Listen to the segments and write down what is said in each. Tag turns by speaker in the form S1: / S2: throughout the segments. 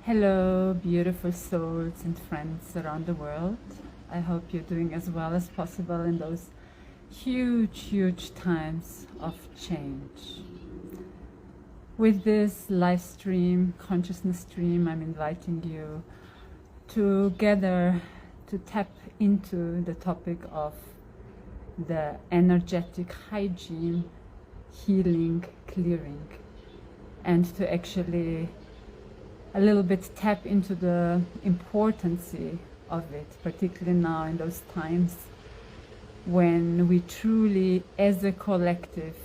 S1: Hello, beautiful souls and friends around the world. I hope you're doing as well as possible in those huge times of change. With this live stream, consciousness stream, I'm inviting you together to tap into the topic of the energetic hygiene, healing, clearing, and to actually a little bit tap into the importance of it, particularly now in those times when we truly, as a collective,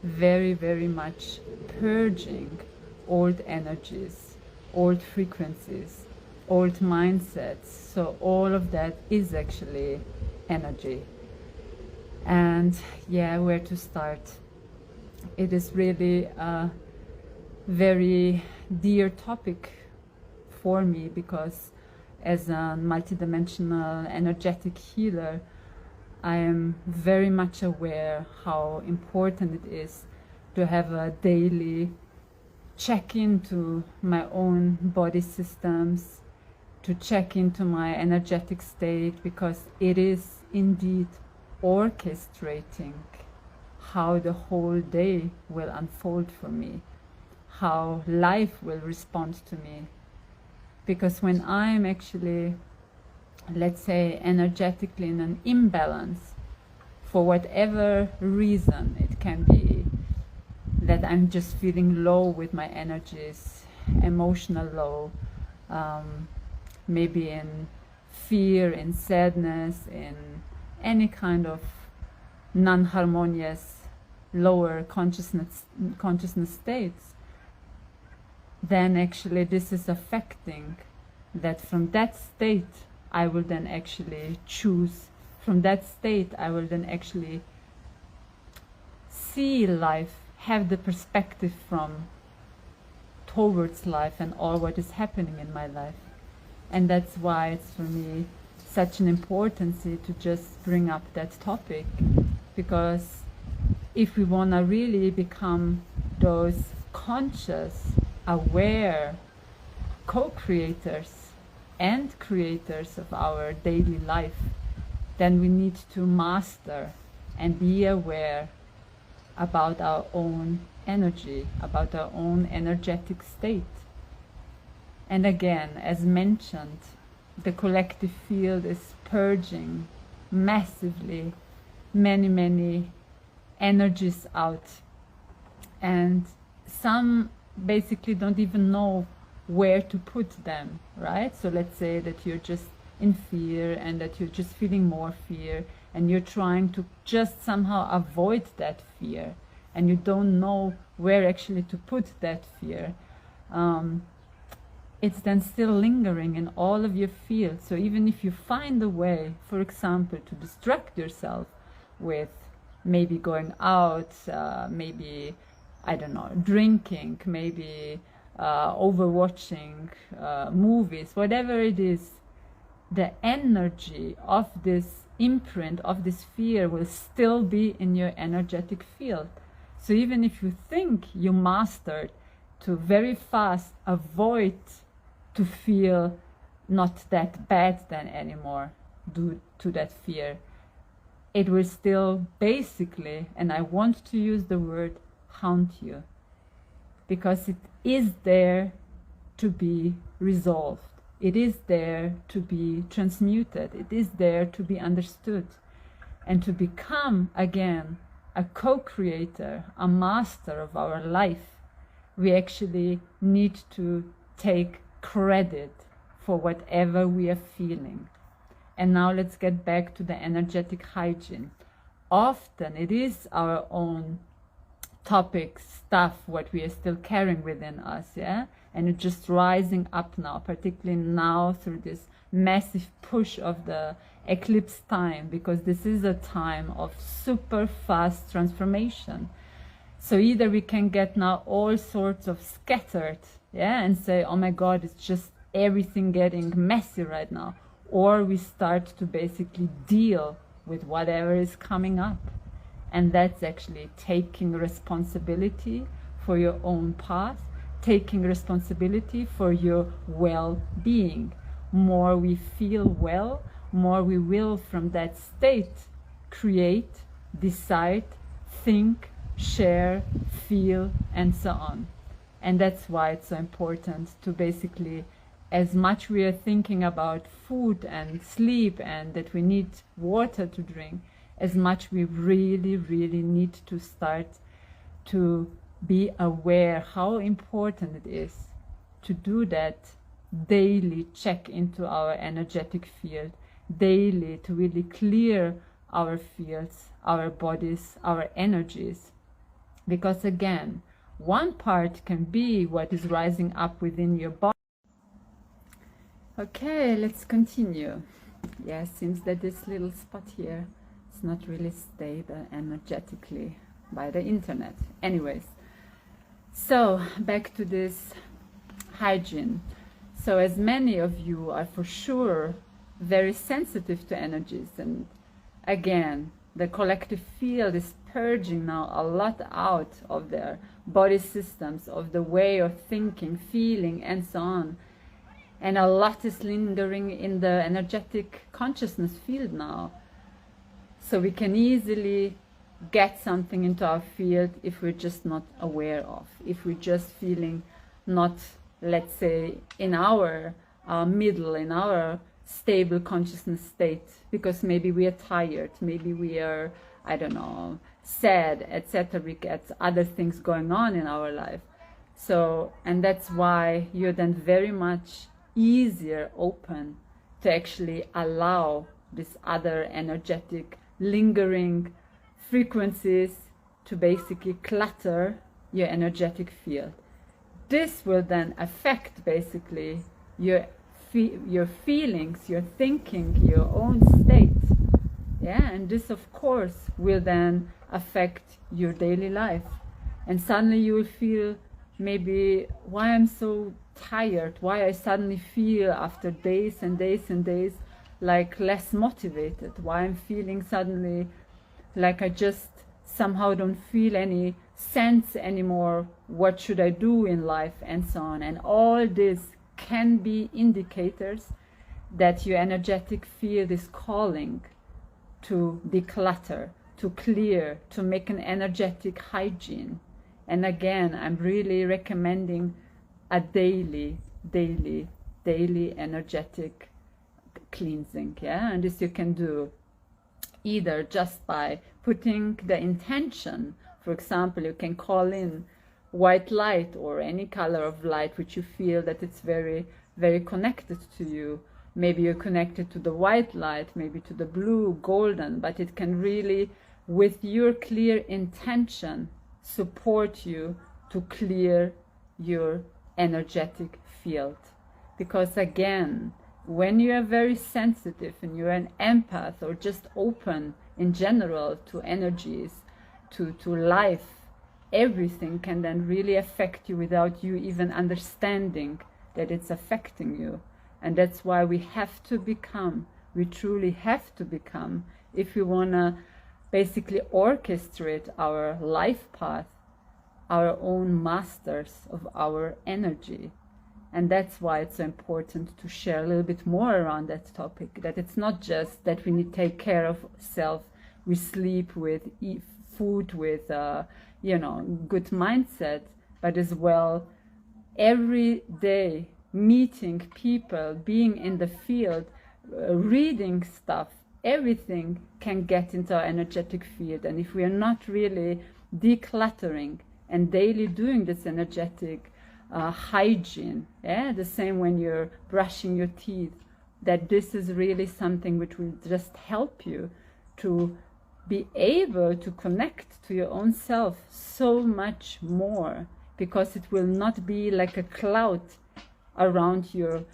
S1: very much purging old energies, old frequencies, old mindsets. So all of that is actually energy. And yeah, where to start? It is really a very dear topic for me, because as a multidimensional energetic healer, I am very much aware how important it is to have a daily check into my own body systems, to check into my energetic state, because it is indeed orchestrating how the whole day will unfold for me, how life will respond to me. Because when I'm actually, let's say, energetically in an imbalance, for whatever reason, it can be that I'm just feeling low with my energies, emotional low, maybe in fear, in sadness, in any kind of non-harmonious lower consciousness states, then actually this is affecting that. From that state I will then actually choose, from that state I will then actually see life, have the perspective from towards life and all what is happening in my life. And that's why it's for me such an importance to just bring up that topic, because if we want to really become those conscious, aware co-creators and creators of our daily life, then we need to master and be aware about our own energy, about our own energetic state. And again, as mentioned, the collective field is purging massively many energies out, and some basically don't even know where to put them, right? So let's say that you're just in fear and that you're just feeling more fear and you're trying to just somehow avoid that fear, and you don't know where actually to put that fear. It's then still lingering in all of your fields. So even if you find a way, for example, to distract yourself with maybe going out, maybe, I don't know, drinking, maybe overwatching movies, whatever it is, the energy of this imprint, of this fear, will still be in your energetic field. So even if you think you mastered to very fast avoid to feel not that bad then anymore due to that fear, it will still basically, and I want to use the word, haunt you, because it is there to be resolved. It is there to be transmuted. It is there to be understood. And to become, again, a co-creator, a master of our life, we actually need to take credit for whatever we are feeling. And now let's get back to the energetic hygiene. Often it is our own topic, stuff, what we are still carrying within us, yeah? And it's just rising up now, particularly now through this massive push of the eclipse time, because this is a time of super fast transformation. So either we can get now all sorts of scattered, yeah, and say, oh my God, it's just everything getting messy right now. Or we start to basically deal with whatever is coming up. And that's actually taking responsibility for your own path, taking responsibility for your well-being. More we feel well, more we will from that state create, decide, think, share, feel, and so on. And that's why it's so important to basically, as much we are thinking about food and sleep and that we need water to drink, as much we really, really need to start to be aware how important it is to do that daily check into our energetic field, daily to really clear our fields, our bodies, our energies. Because again, one part can be what is rising up within your body. Okay, let's continue. Yeah, it seems that this little spot here is not really stable energetically by the internet. Anyways, so back to this hygiene. So as many of you are for sure very sensitive to energies, and again, the collective field is purging now a lot out of their body systems, of the way of thinking, feeling, and so on. And a lot is lingering in the energetic consciousness field now. So we can easily get something into our field if we're just not aware of, if we're just feeling not, let's say, in our middle, in our stable consciousness state, because maybe we are tired, maybe we are, I don't know, sad, etc. We get other things going on in our life. So, and that's why you're then very much easier open to actually allow this other energetic lingering frequencies to basically clutter your energetic field. This will then affect basically your feelings, your thinking, your own state. Yeah, and this of course will then affect your daily life. And suddenly you will feel maybe, why I'm so tired, why I suddenly feel after days and days and days like less motivated, why I'm feeling suddenly like I just somehow don't feel any sense anymore, what should I do in life, and so on. And all this can be indicators that your energetic field is calling to declutter, to clear, to make an energetic hygiene. And again, I'm really recommending a daily energetic cleansing. Yeah, and this you can do either just by putting the intention. For example, you can call in white light or any color of light which you feel that it's very, very connected to you. Maybe you're connected to the white light, maybe to the blue, golden, but it can really, with your clear intention, support you to clear your energetic field. Because again, when you are very sensitive and you're an empath or just open in general to energies, to life, everything can then really affect you without you even understanding that it's affecting you. And that's why we have to become, we truly have to become, if we want to basically orchestrate our life path, our own masters of our energy. And that's why it's so important to share a little bit more around that topic, that it's not just that we need to take care of self, we sleep with, eat food with, good mindset, but as well, every day meeting people, being in the field, reading stuff, everything can get into our energetic field. And if we are not really decluttering and daily doing this energetic hygiene, yeah, the same when you're brushing your teeth, that this is really something which will just help you to be able to connect to your own self so much more, because it will not be like a cloud around your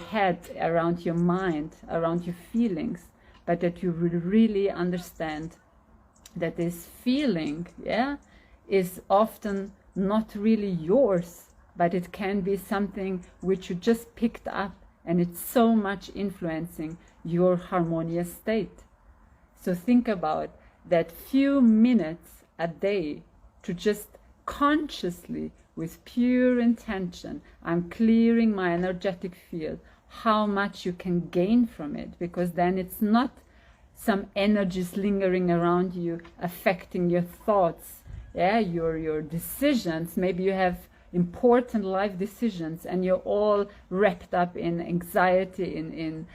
S1: head, around your mind, around your feelings, but that you will really understand that this feeling, yeah, is often not really yours, but it can be something which you just picked up, and it's so much influencing your harmonious state. So think about that few minutes a day to just consciously with pure intention, I'm clearing my energetic field, how much you can gain from it, because then it's not some energies lingering around you affecting your thoughts, yeah, your decisions. Maybe you have important life decisions and you're all wrapped up in anxiety, in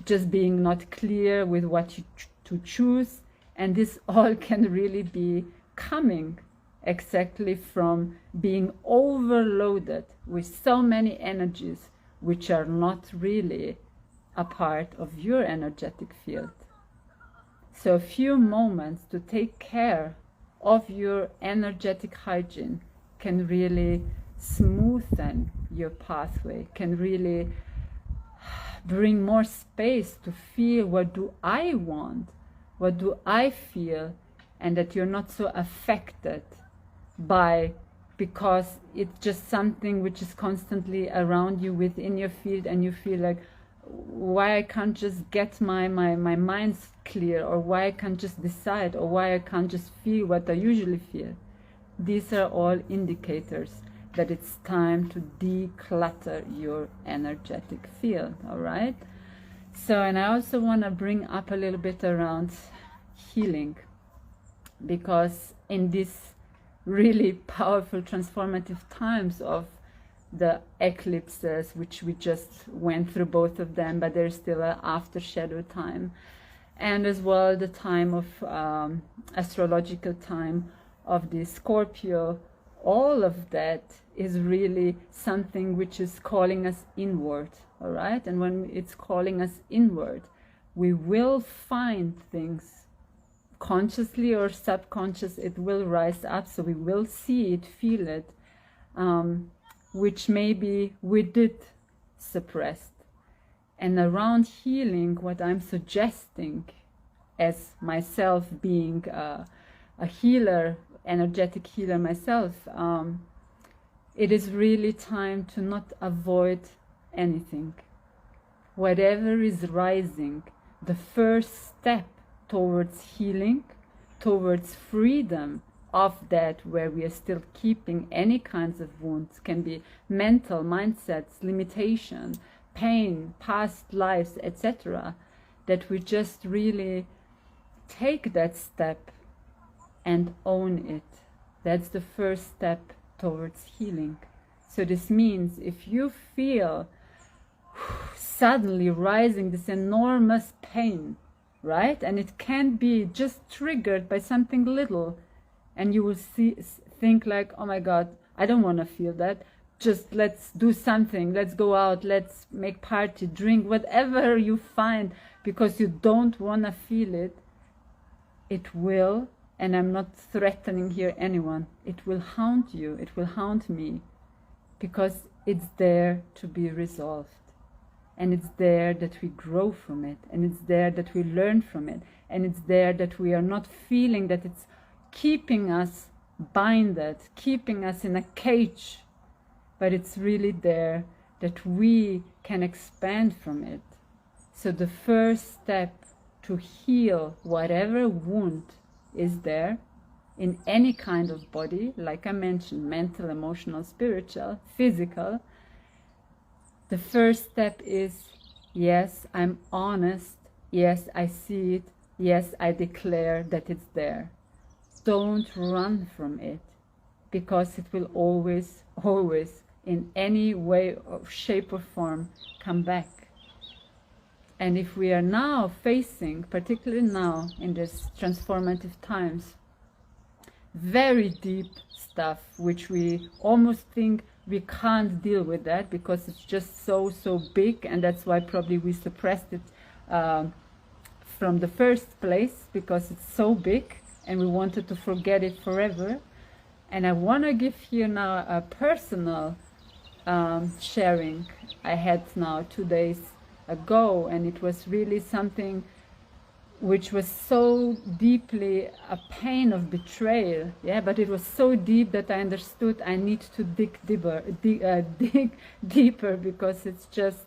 S1: just being not clear with what you to choose, and this all can really be coming exactly from being overloaded with so many energies which are not really a part of your energetic field. So a few moments to take care of your energetic hygiene can really smoothen your pathway, can really bring more space to feel, what do I want, what do I feel, and that you're not so affected by, because it's just something which is constantly around you within your field, and you feel like, why I can't just get my mind's clear, or why I can't just decide, or why I can't just feel what I usually feel. These are all indicators that it's time to declutter your energetic field, all right? So, and I also want to bring up a little bit around healing, because in these really powerful transformative times of the eclipses, which we just went through both of them, but there's still an after shadow time, and as well the time of astrological time of the Scorpio, all of that is really something which is calling us inward, all right? And when it's calling us inward, we will find things, consciously or subconscious, it will rise up, so we will see it, feel it, which maybe we did suppress. And around healing, what I'm suggesting, as myself being a healer, energetic healer myself, it is really time to not avoid anything. Whatever is rising, the first step towards healing, towards freedom of that where we are still keeping any kinds of wounds, can be mental, mindsets, limitation, pain, past lives, etc., that we just really take that step and own it. That's the first step towards healing. So this means if you feel suddenly rising this enormous pain, right, and it can be just triggered by something little, and you will think like, oh my God, I don't want to feel that, just let's do something, let's go out, let's make party, drink, whatever you find, because you don't want to feel it. It will, and I'm not threatening here anyone, it will haunt you, it will haunt me, because it's there to be resolved. And it's there that we grow from it, and it's there that we learn from it, and it's there that we are not feeling that it's keeping us binded, keeping us in a cage, but it's really there that we can expand from it. So the first step to heal whatever wound is there in any kind of body, like I mentioned, mental, emotional, spiritual, physical, the first step is, yes, I'm honest, yes, I see it, yes, I declare that it's there. Don't run from it, because it will always, in any way, or shape or form, come back. And if we are now facing, particularly now in these transformative times, very deep stuff, which we almost think we can't deal with that because it's just so big, and that's why probably we suppressed it from the first place, because it's so big and we wanted to forget it forever. And I want to give here now a personal sharing I had now 2 days ago, and it was really something which was so deeply a pain of betrayal, yeah, but it was so deep that I understood I need to dig deeper, because it's just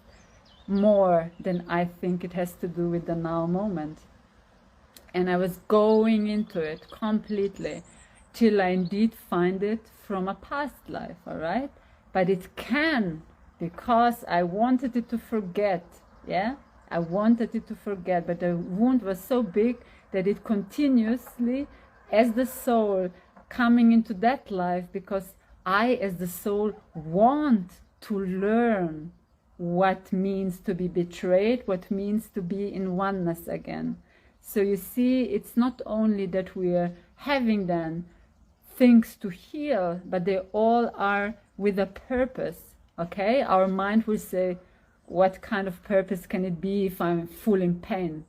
S1: more than I think it has to do with the now moment. And I was going into it completely, till I indeed find it from a past life, all right? But it can, because I wanted it to forget, yeah? I wanted it to forget, but the wound was so big that it continuously, as the soul, coming into that life, because I, as the soul, want to learn what means to be betrayed, what means to be in oneness again. So you see, it's not only that we are having then things to heal, but they all are with a purpose, okay? Our mind will say, what kind of purpose can it be if I'm full in pain?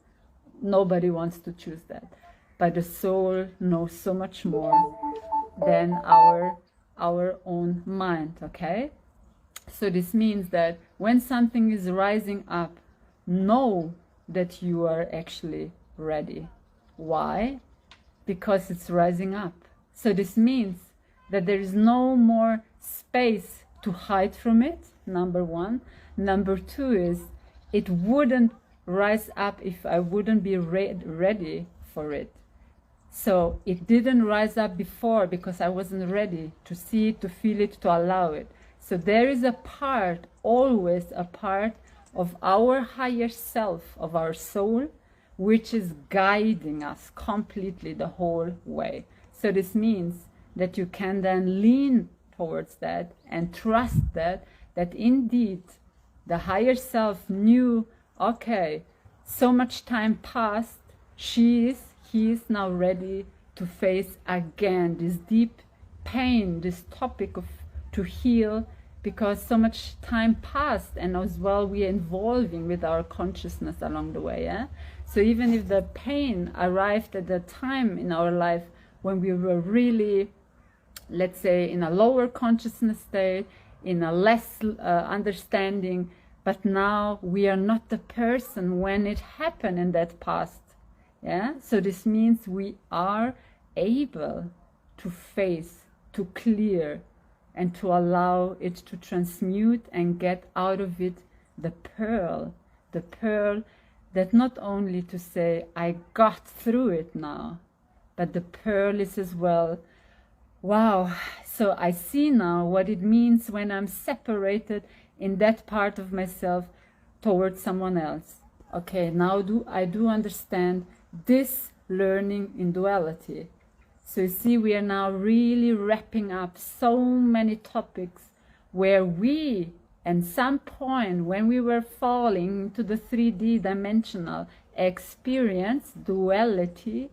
S1: Nobody wants to choose that. But the soul knows so much more than our own mind, okay? So this means that when something is rising up, know that you are actually ready. Why? Because it's rising up. So this means that there is no more space to hide from it, number one. Number two is, it wouldn't rise up if I wouldn't be ready for it. So it didn't rise up before because I wasn't ready to see it, to feel it, to allow it. So there is a part, always a part of our higher self, of our soul, which is guiding us completely the whole way. So this means that you can then lean towards that and trust that indeed the higher self knew, okay, so much time passed, he is now ready to face again this deep pain, this topic to heal, because so much time passed, and as well we are evolving with our consciousness along the way. Yeah? So even if the pain arrived at the time in our life when we were really, let's say, in a lower consciousness state, in a less understanding, but now we are not the person when it happened in that past. Yeah, so this means we are able to face, to clear, and to allow it to transmute and get out of it the pearl that not only to say, I got through it now, but the pearl is as well, wow, so I see now what it means when I'm separated in that part of myself towards someone else. Okay, now I do understand this learning in duality. So you see, we are now really wrapping up so many topics where we, at some point when we were falling into the 3D dimensional experience, duality,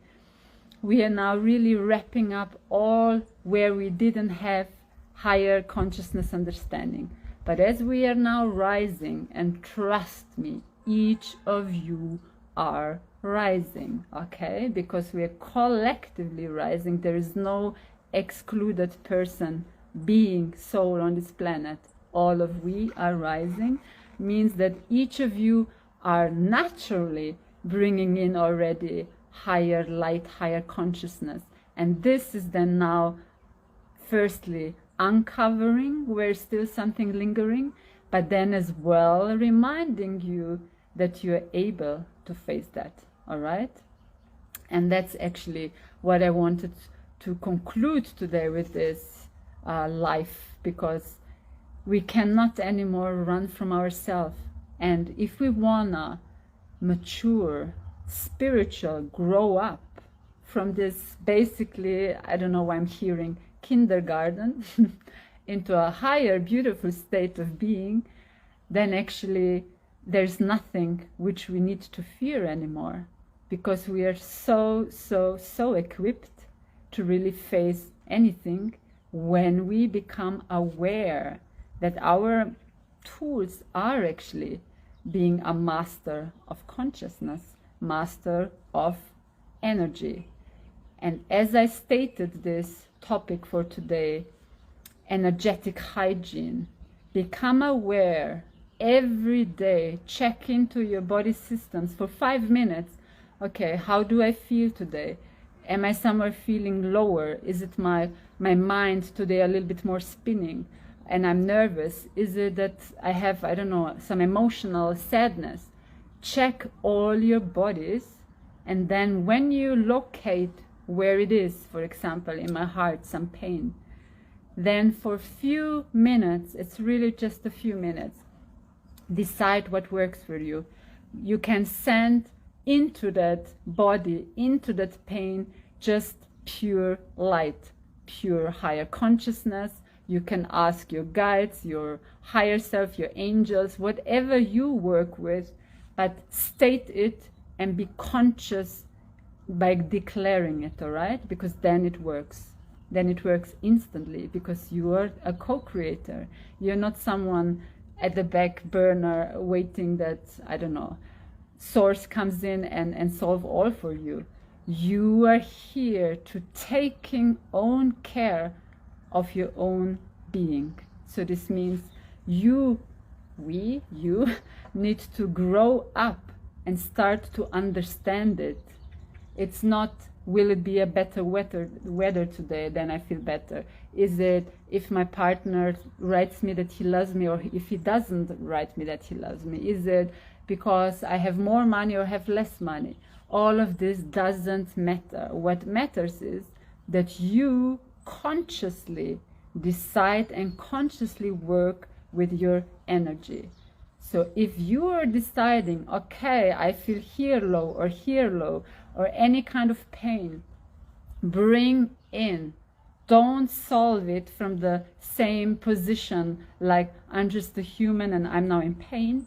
S1: we are now really wrapping up all where we didn't have higher consciousness understanding. But as we are now rising, and trust me, each of you are rising, okay? Because we are collectively rising. There is no excluded person, being, soul on this planet. All of we are rising, means that each of you are naturally bringing in already higher light, higher consciousness. And this is then now, firstly, uncovering where still something lingering, but then as well reminding you that you are able to face that, all right? And that's actually what I wanted to conclude today with this life, because we cannot anymore run from ourselves. And if we wanna mature, spiritual, grow up from this, basically, I don't know why I'm hearing kindergarten, into a higher, beautiful state of being, then actually there's nothing which we need to fear anymore, because we are so equipped to really face anything when we become aware that our tools are actually being a master of consciousness, master of energy. And as I stated this topic for today, energetic hygiene, become aware every day, check into your body systems for 5 minutes. Okay, how do I feel today? Am I somewhere feeling lower? Is it my mind today a little bit more spinning and I'm nervous? Is it that I have, I don't know, some emotional sadness? Check all your bodies, and then when you locate where it is, for example, in my heart, some pain. Then for a few minutes, it's really just a few minutes, decide what works for you. You can send into that body, into that pain, just pure light, pure higher consciousness. You can ask your guides, your higher self, your angels, whatever you work with, but state it and be conscious by declaring it, all right? Because then it works. Then it works instantly, because you are a co-creator. You're not someone at the back burner waiting that, I don't know, source comes in and solve all for you. You are here to taking own care of your own being. So this means you need to grow up and start to understand it. It's not, will it be a better weather today, then I feel better? Is it if my partner writes me that he loves me, or if he doesn't write me that he loves me? Is it because I have more money or have less money? All of this doesn't matter. What matters is that you consciously decide and consciously work with your energy. So if you are deciding, okay, I feel here low or any kind of pain, bring in. Don't solve it from the same position, like I'm just a human and I'm now in pain.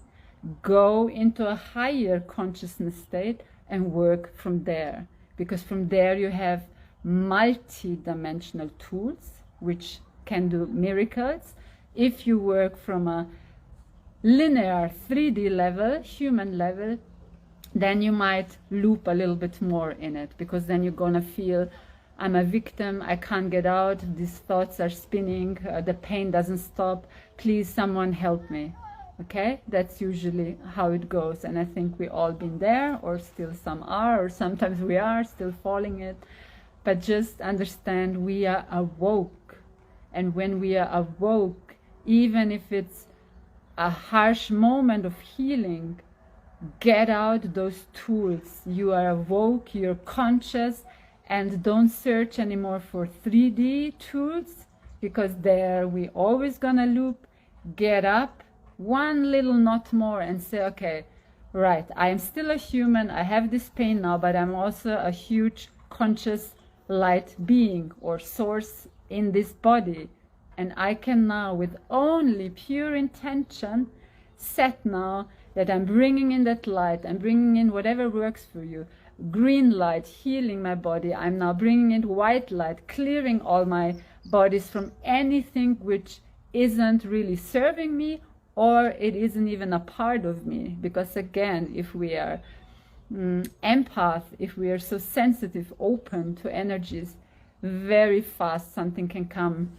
S1: Go into a higher consciousness state and work from there. Because from there you have multi-dimensional tools which can do miracles. If you work from a linear 3D level, human level, then you might loop a little bit more in it, because then you're gonna feel, I'm a victim, I can't get out, these thoughts are spinning, the pain doesn't stop, please someone help me. Okay, that's usually how it goes, and I think we all been there, or still some are, or sometimes we are still falling it. But just understand we are awoke, and when we are awoke, even if it's a harsh moment of healing, get out those tools. You are awoke, you're conscious, and don't search anymore for 3D tools, because there we always gonna loop. Get up one little knot more and say, okay, right, I am still a human, I have this pain now, but I'm also a huge conscious light being or source in this body. And I can now, with only pure intention, set now that I'm bringing in that light, I'm bringing in whatever works for you. Green light, healing my body. I'm now bringing in white light, clearing all my bodies from anything which isn't really serving me, or it isn't even a part of me. Because again, if we are empath, if we are so sensitive, open to energies, very fast something can come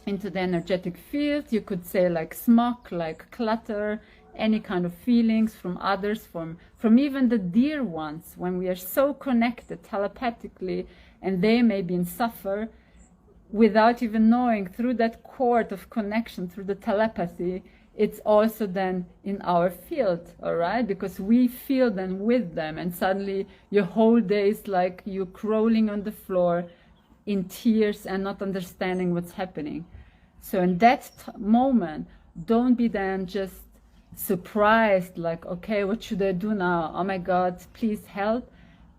S1: into the energetic field. You could say like smoke, like clutter, any kind of feelings from others, from even the dear ones, when we are so connected telepathically, and they maybe suffer without even knowing, through that cord of connection, through the telepathy, it's also then in our field, all right? Because we feel them with them, and suddenly your whole day is like you crawling on the floor in tears and not understanding what's happening. So in that moment, don't be then just surprised, like, okay, what should I do now? Oh my God, please help.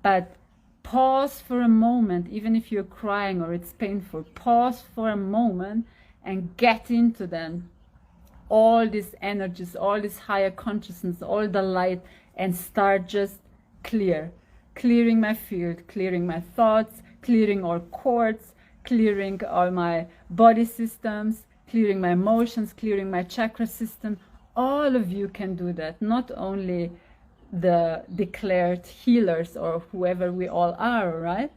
S1: But pause for a moment, even if you're crying or it's painful, pause for a moment and get into them. All these energies, all this higher consciousness, all the light, and start just clearing my field, clearing my thoughts, clearing all cords, clearing all my body systems, clearing my emotions, clearing my chakra system. All of you can do that, not only the declared healers or whoever we all are, right?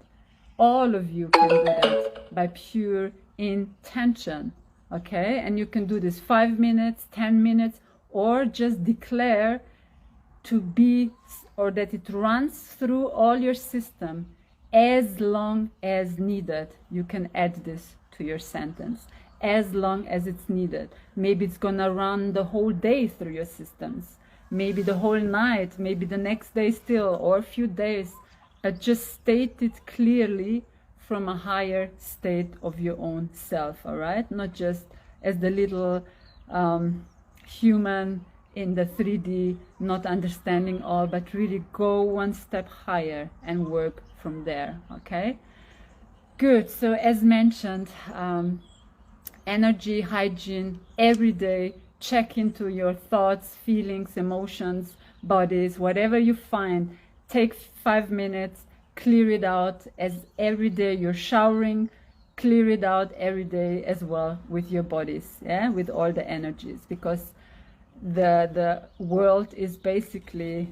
S1: All of you can do that by pure intention, okay? And you can do this 5 minutes, 10 minutes, or just declare to be, or that it runs through all your system as long as needed. You can add this to your sentence. As long as it's needed. Maybe it's gonna run the whole day through your systems. Maybe the whole night, maybe the next day still, or a few days. just state it clearly from a higher state of your own self, all right? Not just as the little human in the 3D, not understanding all, but really go one step higher and work from there, okay? Good. So as mentioned, energy hygiene every day. Check into your thoughts, feelings, emotions, bodies, whatever you find. Take 5 minutes, clear it out. As every day you're showering, clear it out every day as well with your bodies, yeah, with all the energies, because the world is basically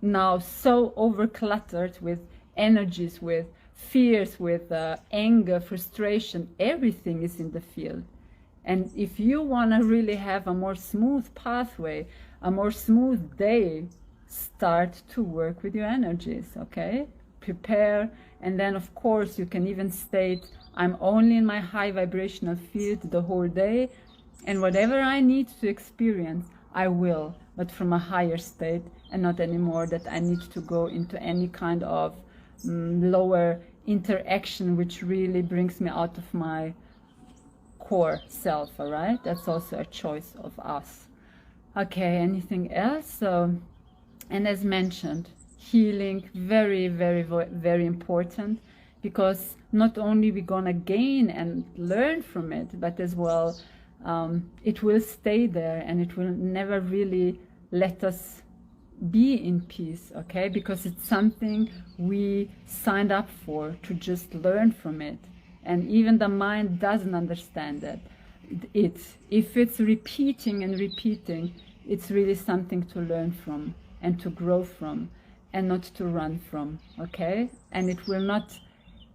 S1: now so overcluttered with energies, with fears, with anger, frustration. Everything is in the field. And if you want to really have a more smooth pathway, a more smooth day, start to work with your energies, okay? Prepare, and then of course you can even state, I'm only in my high vibrational field the whole day, and whatever I need to experience, I will, but from a higher state, and not anymore that I need to go into any kind of lower interaction which really brings me out of my core self, all right? That's also a choice of us. Okay, anything else? So, and as mentioned, healing, very, very, very important, because not only we're gonna gain and learn from it, but as well, it will stay there and it will never really let us be in peace, okay? Because it's something we signed up for, to just learn from it. And even the mind doesn't understand that. If it's repeating and repeating, it's really something to learn from and to grow from and not to run from, okay? And it will not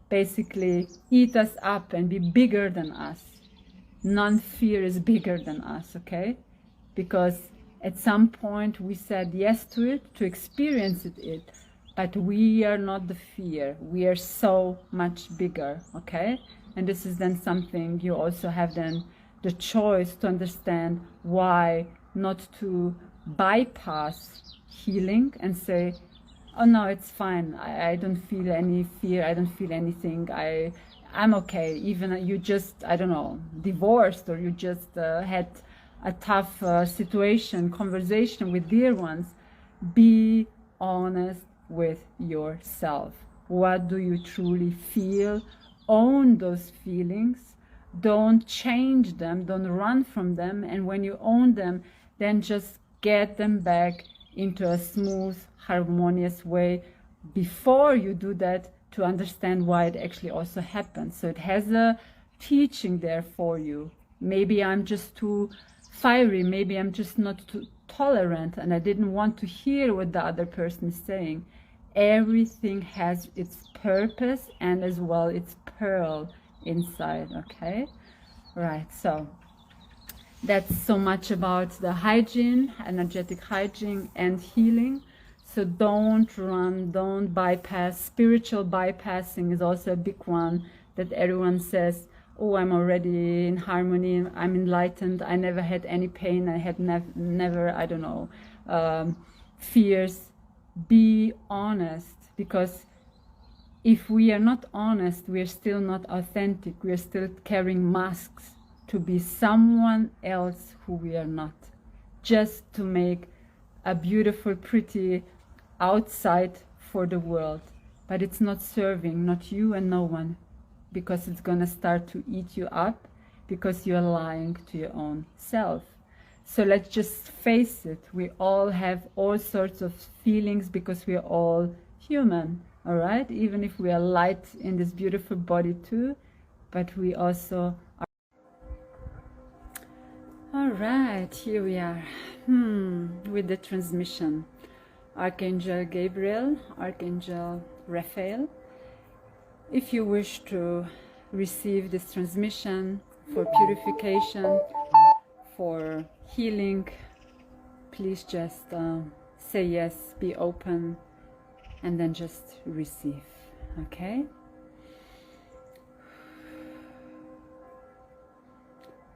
S1: basically eat us up and be bigger than us. Non-fear is bigger than us, okay? Because at some point we said yes to it, to experience it, but we are not the fear. We are so much bigger, okay? And this is then something you also have then the choice to understand why not to bypass healing and say, oh no, it's fine. I don't feel any fear. I don't feel anything. I'm okay. Even you just, I don't know, divorced, or you just had a tough situation, conversation with dear ones. Be honest with yourself. What do you truly feel? Own those feelings. Don't change them. Don't run from them. And when you own them, then just get them back into a smooth, harmonious way. Before you do that, to understand why it actually also happens. So it has a teaching there for you. Maybe I'm just too fiery. Maybe I'm just not too tolerant and I didn't want to hear what the other person is saying. Everything has its purpose and as well its pearl inside, okay? Right, so that's so much about the hygiene, energetic hygiene and healing. So don't run, don't bypass. Spiritual bypassing is also a big one that everyone says, oh, I'm already in harmony, I'm enlightened, I never had any pain, I had never, I don't know, fears. Be honest, because if we are not honest, we are still not authentic, we are still carrying masks to be someone else who we are not, just to make a beautiful, pretty outside for the world, but it's not serving, not you and no one, because it's gonna start to eat you up, because you're lying to your own self. So let's just face it, we all have all sorts of feelings because we are all human, all right? Even if we are light in this beautiful body too, but we also are. All right, here we are with the transmission. Archangel Gabriel, Archangel Raphael. If you wish to receive this transmission for purification, for healing, please just say yes, be open, and then just receive, okay?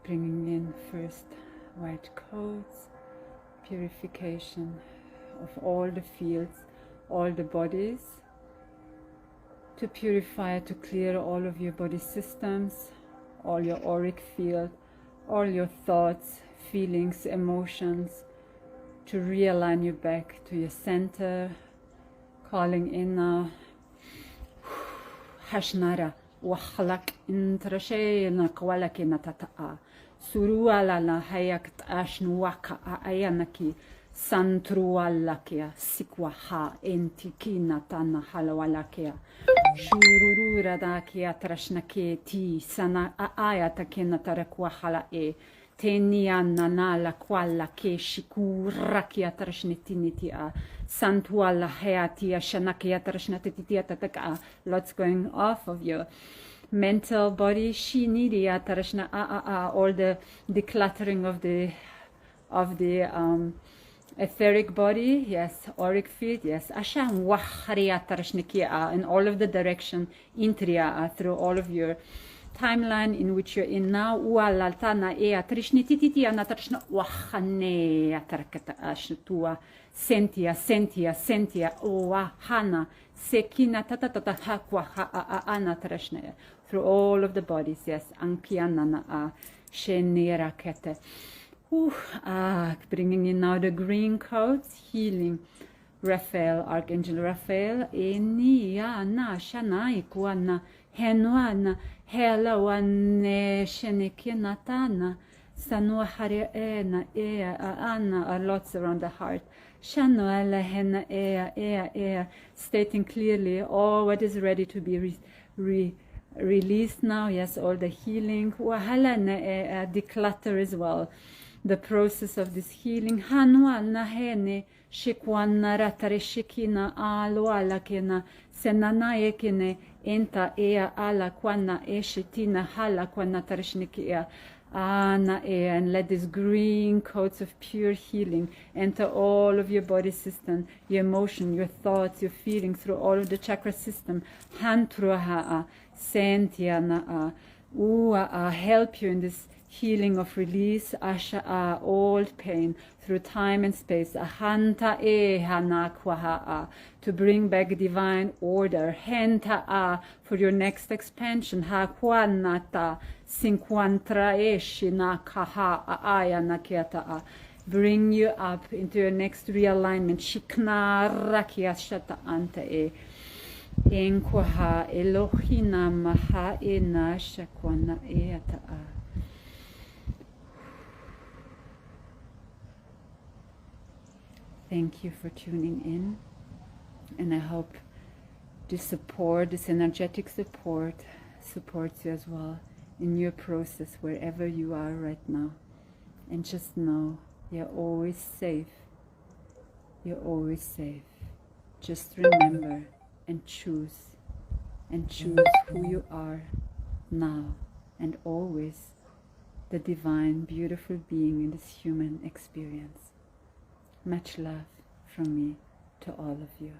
S1: Bringing in first white coats, purification of all the fields, all the bodies, to purify, to clear all of your body systems, all your auric field, all your thoughts, feelings, emotions, to realign you back to your center, calling in now Hashnara Wahalak Intrashayna Kawalaki Natata Suruala la Hayak Ashnuaka Ayanaki Santrualakia Sikwaha Entikina Tana Halawalakia Shururu Radakia Trashnake Ti Sana Ayatakina Tarakwahala E Tenia Nanala Kwala Ke Shikurakia Trashnitinitia Santuala Hayatia Shanakia Trashnatitia Tataka. Lots going off of your mental body. Shinidia Tarashna all the decluttering of the etheric body, yes, auric field, yes, Asham Wahariya Tarashnikia in all of the direction, Intria through all of your timeline in which you're in now. Ualaltana ea Trishnititi Anatrashna Wahane Atarakata Ashtua Sentia Wahana Sekina Tatatata Hakwa Anatrashna through all of the bodies, yes, Ankianana Shenera Kete. Bringing in now the green codes, healing Raphael, Archangel Raphael, Eniana, Shana, Ikuana, Henuana, Helawane, Shenikinatana, Sanuahariana, Ea, Anna, are lots around the heart. Shanuela, Hena, Ea, stating clearly all what is ready to be released now, yes, all the healing, Wahalana, declutter as well. The process of this healing. Hanwa nahene shikwana ratare shikina alwala kena senanaye kene enta ea ala kwana eshitina hala kwana tarishnikia ana ea, and let this green coats of pure healing enter all of your body system, your emotion, your thoughts, your feeling through all of the chakra system. Hantruha sentiana help you in this healing of release, asha old pain through time and space, ahanta hanakwaha to bring back divine order, henta for your next expansion, hakwanata sinquantra eshina kaha ayanakiata bring you up into your next realignment, shikna rakia shata anta enkwaha elohina maha ena shakwana eata. Thank you for tuning in, and I hope this support, this energetic support, supports you as well in your process wherever you are right now. And just know you're always safe. You're always safe. Just remember and choose who you are now and always the divine, beautiful being in this human experience. Much love from me to all of you.